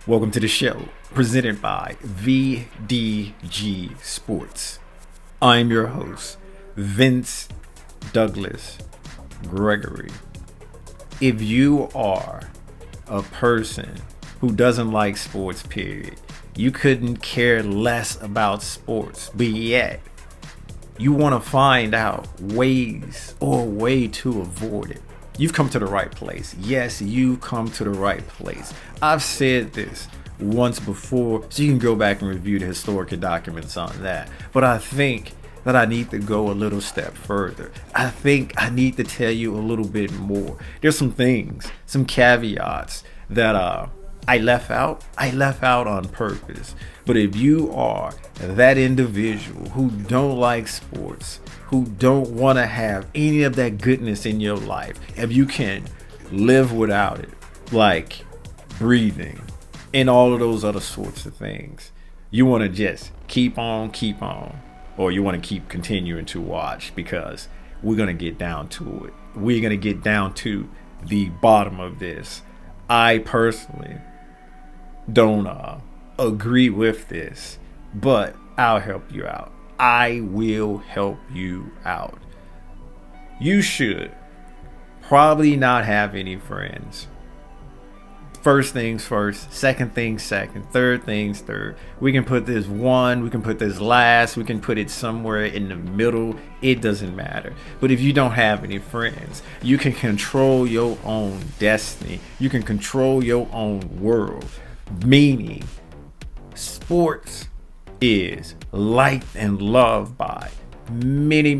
Welcome to the show, presented by VDG Sports. I'm your host, Vince Douglas Gregory. If you are a person who doesn't like sports, period, you couldn't care less about sports, but yet you want to find out ways or a way to avoid it, you've come to the right place. Yes, you've come to the right place. I've said this once before, so you can go back and review the historical documents on that. But I think that I need to go a little step further. I think I need to tell you a little bit more. There's some things, some caveats that I left out. I left out on purpose. But if you are that individual who don't like sports, who don't want to have any of that goodness in your life, if you can live without it, like breathing and all of those other sorts of things, you want to just keep on, or you want to keep continuing to watch, because we're going to get down to it. We're going to get down to the bottom of this. I personally don't agree with this, but I'll help you out. I will help you out. You should probably not have any friends. First things first, second things second, third things third. We can put this one, we can put this last, we can put it somewhere in the middle. It doesn't matter. But if you don't have any friends, you can control your own destiny. You can control your own world. Meaning, sports is liked and loved by many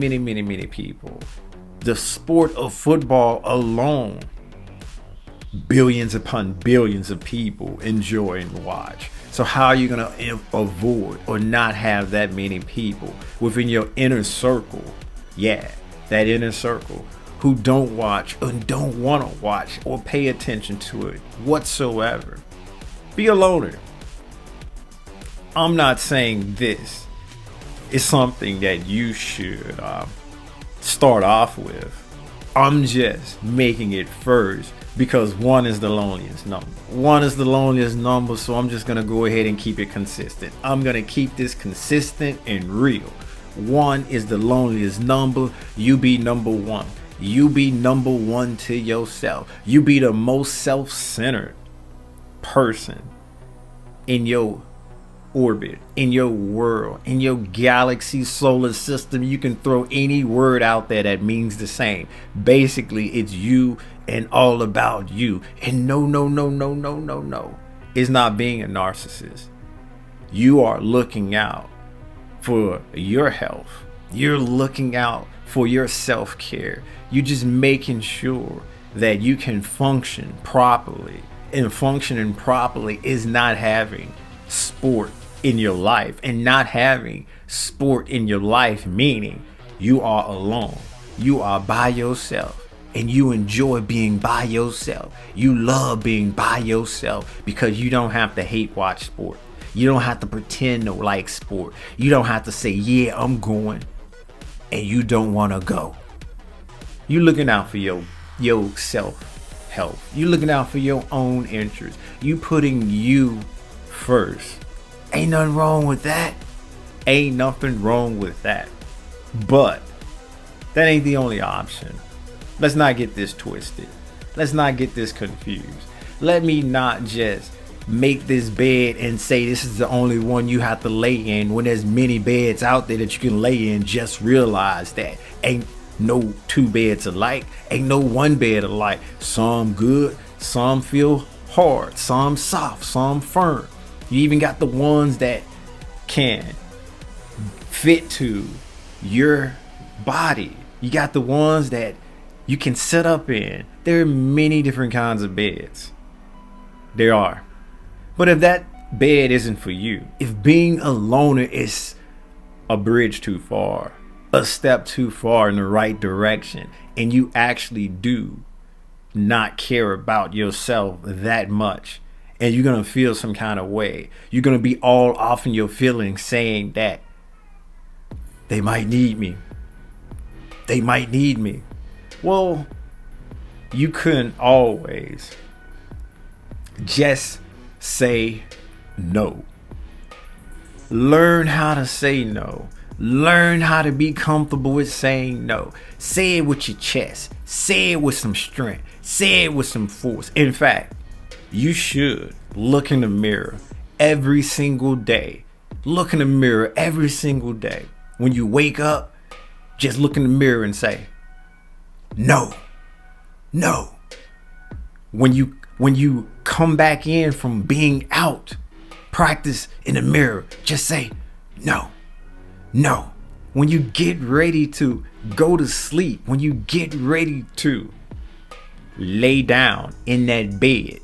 people. The sport of football alone, billions upon billions of people enjoy and watch. So how are you going to avoid or not have that many people within your inner circle? Yeah, that inner circle who don't watch or don't want to watch or pay attention to it whatsoever. Be a loner. I'm not saying this is something that you should start off with. I'm just making it first because one is the loneliest number. One is the loneliest number, so I'm just going to go ahead and keep it consistent. I'm going to keep this consistent and real. One is the loneliest number. You be number one. You be number one to yourself. You be the most self-centered person in your orbit, in your world, in your galaxy, solar system. You can throw any word out there that means the same. Basically, it's you and all about you. And no. It's not being a narcissist. You are looking out for your health. You're looking out for your self-care. You're just making sure that you can function properly. And functioning properly is not having sport in your life, and not having sport in your life meaning you are alone, you are by yourself, and you enjoy being by yourself. You love being by yourself because you don't have to hate watch sport. You don't have to pretend to like sport. You don't have to say, yeah, I'm going, and you don't want to go. You looking out for your self health. You looking out for your own interests. You putting you first. Ain't nothing wrong with that. Ain't nothing wrong with that. But that ain't the only option. Let's not get this twisted. Let's not get this confused. Let me not just make this bed and say this is the only one you have to lay in, when there's many beds out there that you can lay in. Just realize that ain't no two beds alike. Ain't no one bed alike. Some good, some feel hard, some soft, some firm. You even got the ones that can fit to your body. You got the ones that you can sit up in. There are many different kinds of beds. There are. But if that bed isn't for you, if being a loner is a bridge too far, a step too far in the right direction, and you actually do not care about yourself that much, and you're going to feel some kind of way, you're going to be all off in your feelings saying that they might need me. They might need me. Well, you couldn't always just say no. Learn how to say no. Learn how to be comfortable with saying no. Say it with your chest. Say it with some strength. Say it with some force. In fact, you should look in the mirror every single day. Look in the mirror every single day. When you wake up, just look in the mirror and say, no, no. When you come back in from being out, practice in the mirror. Just say, no, no. When you get ready to go to sleep, when you get ready to lay down in that bed,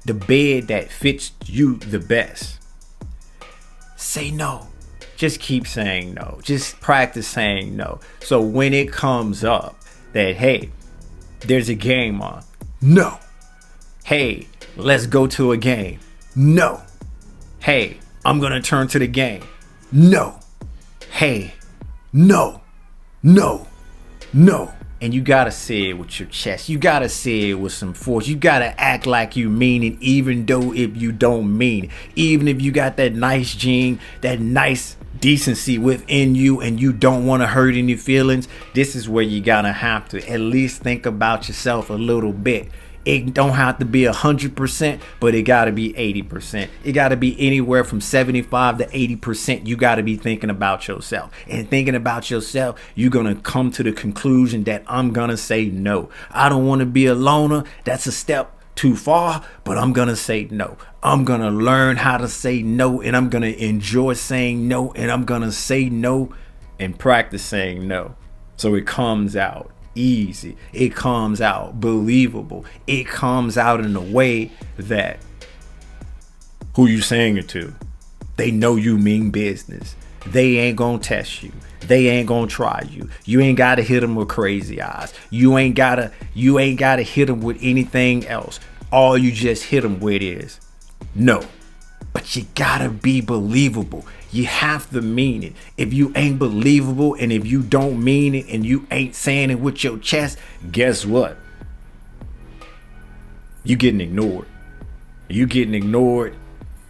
the bed that fits you the best, say no. Just keep saying no. Just practice saying no. So when it comes up that, hey, there's a game on. No. Hey, let's go to a game. No. Hey, I'm going to turn to the game. No. Hey, no, no, no. And you got to say it with your chest. You got to say it with some force. You got to act like you mean it, even though if you don't mean it. Even if you got that nice gene, that nice decency within you, and you don't want to hurt any feelings, this is where you got to have to at least think about yourself a little bit. It don't have to be 100%, but it got to be 80%. It got to be anywhere from 75 to 80%. You got to be thinking about yourself. And thinking about yourself, you're going to come to the conclusion that I'm going to say no. I don't want to be a loner. That's a step too far, but I'm going to say no. I'm going to learn how to say no, and I'm going to enjoy saying no, and I'm going to say no and practice saying no. So it comes out easy. It comes out believable. It comes out in a way that who you saying it to, they know you mean business. They ain't gonna test you. They ain't gonna try you. You ain't gotta hit them with crazy eyes. You ain't gotta hit them with anything else. All you just hit them with is no. But you gotta be believable. You have to mean it. If you ain't believable, and if you don't mean it, and you ain't saying it with your chest, guess what? You getting ignored. You getting ignored.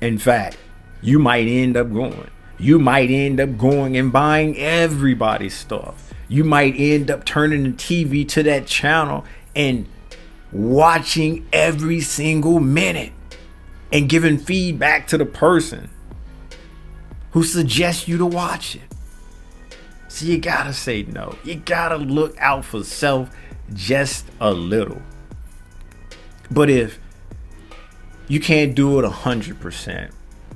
In fact, you might end up going. You might end up going and buying everybody's stuff. You might end up turning the TV to that channel and watching every single minute and giving feedback to the person who suggests you to watch it. So you gotta say no. You gotta look out for self just a little. But if you can't do it 100%,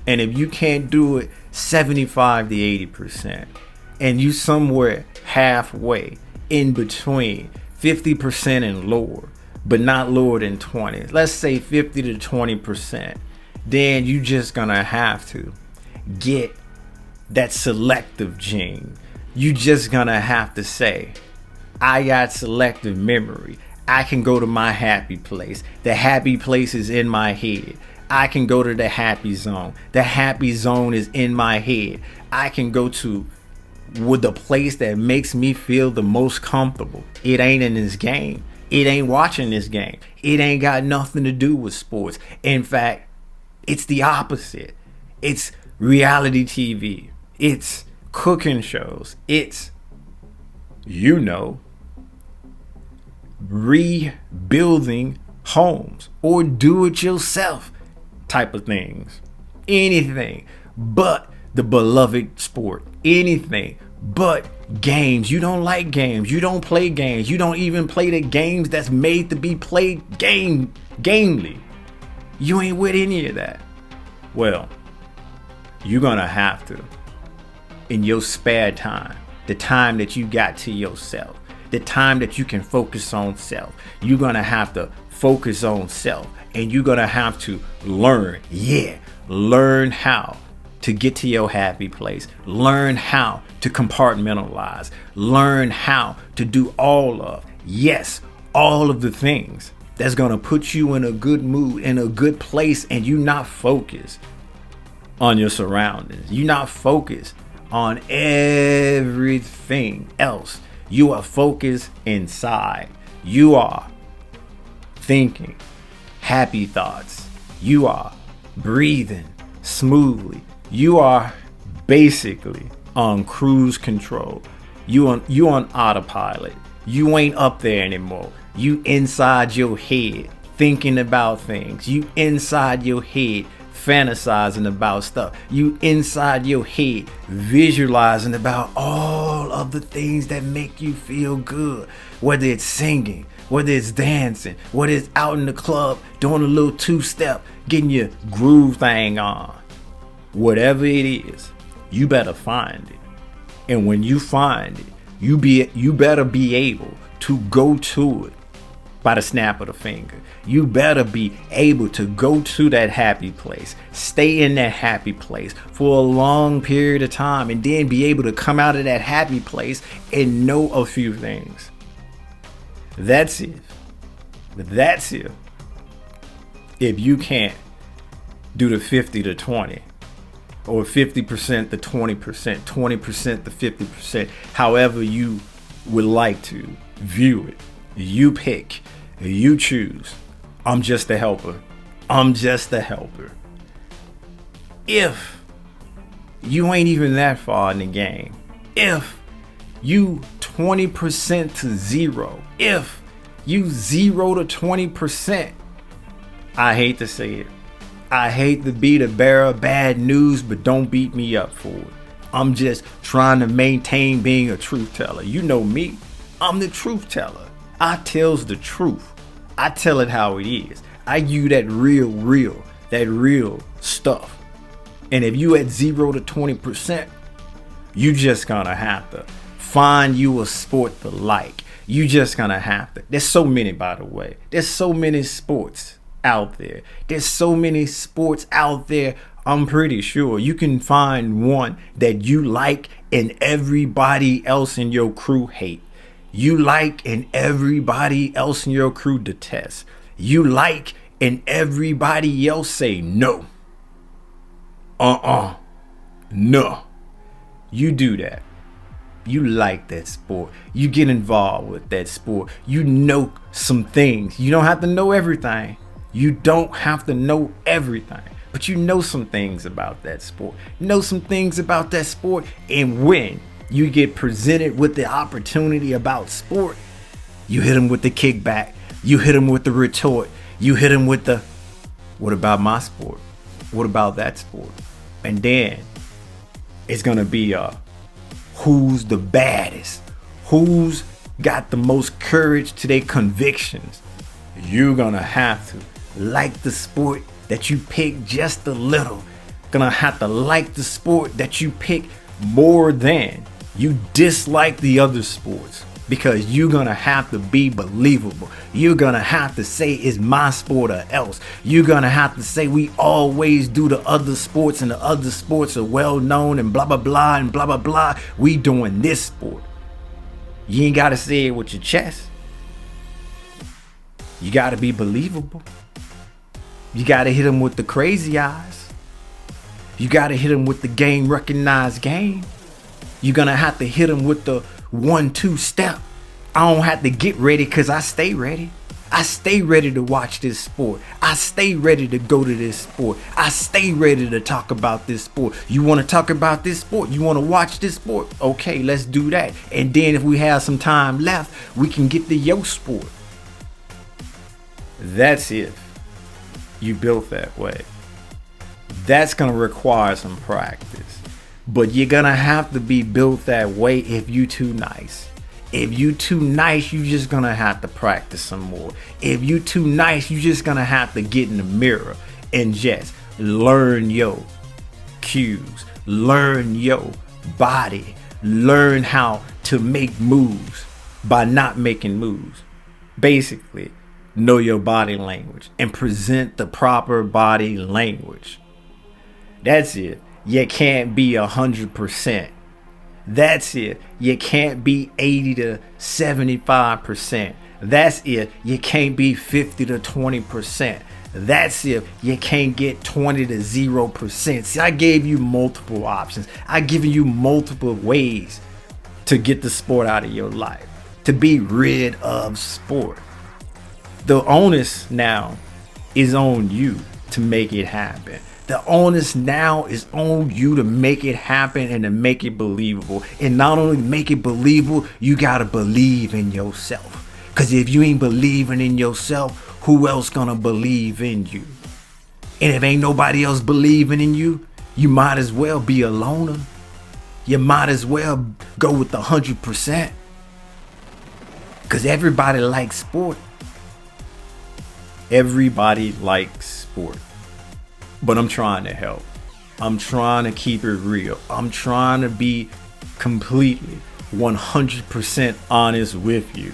and if you can't do it 75 to 80%, and you somewhere halfway in between 50% and lower, but not lower than 20, let's say 50 to 20%, then you just gonna have to get that selective gene. You just gonna have to say, I got selective memory. I can go to my happy place. The happy place is in my head. I can go to the happy zone. The happy zone is in my head. I can go to the place that makes me feel the most comfortable. It ain't in this game. It ain't watching this game. It ain't got nothing to do with sports. In fact, it's the opposite. It's reality TV. It's cooking shows. It's, rebuilding homes or do it yourself type of things. Anything but the beloved sport. Anything but games. You don't like games. You don't play games. You don't even play the games that's made to be played gamely. You ain't with any of that. Well, you're gonna have to, in your spare time, the time that you got to yourself, the time that you can focus on self, you're gonna have to focus on self, and you're gonna have to learn how to get to your happy place, learn how to compartmentalize, learn how to do all of the things that's gonna put you in a good mood, in a good place, and you not focused on your surroundings. You're not focused on everything else. You are focused inside. You are thinking happy thoughts. You are breathing smoothly. You are basically on cruise control. You on autopilot. You ain't up there anymore. You inside your head thinking about things. You inside your head fantasizing about stuff. You inside your head visualizing about all of the things that make you feel good. Whether it's singing, whether it's dancing, whether it's out in the club doing a little two-step, getting your groove thing on. Whatever it is, you better find it. And when you find it, you better be able to go to it by the snap of the finger. You better be able to go to that happy place, stay in that happy place for a long period of time, and then be able to come out of that happy place and know a few things. That's it. If you can't do the 50 to 20, or 50% to 20%, 20% to 50%, however you would like to view it, you pick, you choose. I'm just a helper. If you ain't even that far in the game, if you 20% to 0, if you 0 to 20%, I hate to say it. I hate to be the bearer of bad news, but don't beat me up for it. I'm just trying to maintain being a truth teller. You know me. I'm the truth teller. I tells the truth. I tell it how it is. I give you that real stuff. And if you at 0 to 20%, you just gonna have to find you a sport to like. You just gonna have to. There's so many, by the way. There's so many sports out there. There's so many sports out there. I'm pretty sure you can find one that you like and everybody else in your crew hate. You like and everybody else in your crew detests. You like and everybody else say no. No. You do that. You like that sport. You get involved with that sport. You know some things. You don't have to know everything. You don't have to know everything, but you know some things about that sport. Know some things about that sport, and when you get presented with the opportunity about sport, you hit them with the kickback. You hit them with the retort. You hit them with the, what about my sport? What about that sport? And then it's gonna be who's the baddest? Who's got the most courage to their convictions? You're gonna have to like the sport that you pick just a little. Gonna have to like the sport that you pick more than you dislike the other sports, because you're gonna have to be believable. You're gonna have to say it's my sport or else. You're gonna have to say we always do the other sports and the other sports are well known and blah blah blah and blah blah blah. We doing this sport. You ain't gotta say it with your chest. You gotta be believable. You gotta hit them with the crazy eyes. You gotta hit them with the game recognized game. You're gonna have to hit them with the 1-2 step. I don't have to get ready because I stay ready. I stay ready to watch this sport. I stay ready to go to this sport. I stay ready to talk about this sport. You want to talk about this sport? You want to watch this sport? Okay, let's do that. And then if we have some time left, we can get to your sport. That's if you built that way. That's gonna require some practice, but you're gonna have to be built that way if you too nice. If you too nice, you just gonna have to practice some more. If you too nice, you just gonna have to get in the mirror and just learn your cues, learn your body, learn how to make moves by not making moves. Basically, know your body language and present the proper body language. That's it. You can't be 100%. That's it. You can't be 80 to 75%. That's it. You can't be 50 to 20%. That's it. You can't get 20 to 0%. See, I gave you multiple options. I given you multiple ways to get the sport out of your life, to be rid of sport. The onus now is on you to make it happen. The onus now is on you to make it happen and to make it believable. And not only make it believable, you got to believe in yourself. Because if you ain't believing in yourself, who else gonna believe in you? And if ain't nobody else believing in you, you might as well be a loner. You might as well go with the 100%. Because everybody likes sport. Everybody likes sport. But I'm trying to help. I'm trying to keep it real. I'm trying to be completely 100% honest with you.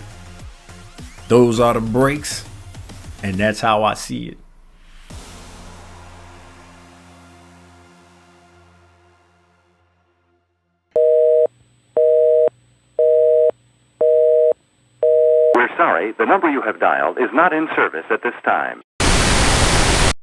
Those are the breaks, and that's how I see it. We're sorry, the number you have dialed is not in service at this time.